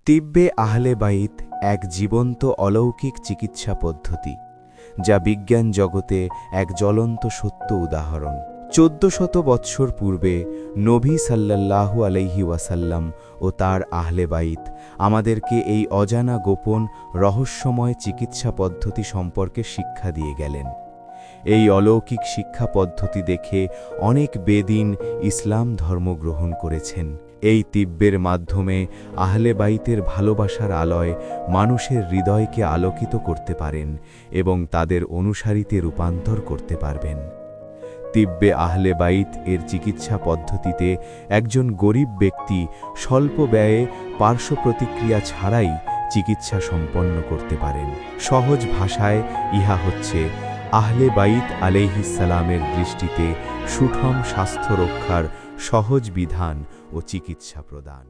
তিব্বে আহলে বাইত এক জীবন্ত অলৌকিক চিকিৎসা পদ্ধতি, যা বিজ্ঞান জগতে এক জ্বলন্ত সত্য উদাহরণ। ১৪০০ বৎসর পূর্বে নবী সাল্লাল্লাহু আলাইহি ওয়াসাল্লাম ও তার আহলে বাইত আমাদেরকে এই অজানা গোপন রহস্যময় চিকিৎসা পদ্ধতি সম্পর্কে শিক্ষা দিয়ে গেলেন। এই অলৌকিক শিক্ষা পদ্ধতি দেখে অনেক বেদিন ইসলাম ধর্ম গ্রহণ করেছেন। এই তিব্বের মাধ্যমে আহলে বাইতের ভালোবাসার আলোয় মানুষের হৃদয়কে আলোকিত করতে পারেন এবং তাদের অনুসারীতে রূপান্তর করতে পারবেন। তিব্বে আহলে বাইত এর চিকিৎসা পদ্ধতিতে একজন গরিব ব্যক্তি স্বল্প ব্যয়ে পার্শ্ব প্রতিক্রিয়া ছাড়াই চিকিৎসা সম্পন্ন করতে পারেন। সহজ ভাষায় ইহা হচ্ছে আহলে বাইত আলাইহিসসালামের দৃষ্টিতে সুঠম স্বাস্থ্য রক্ষার সহজ বিধান ও চিকিৎসা প্রদান।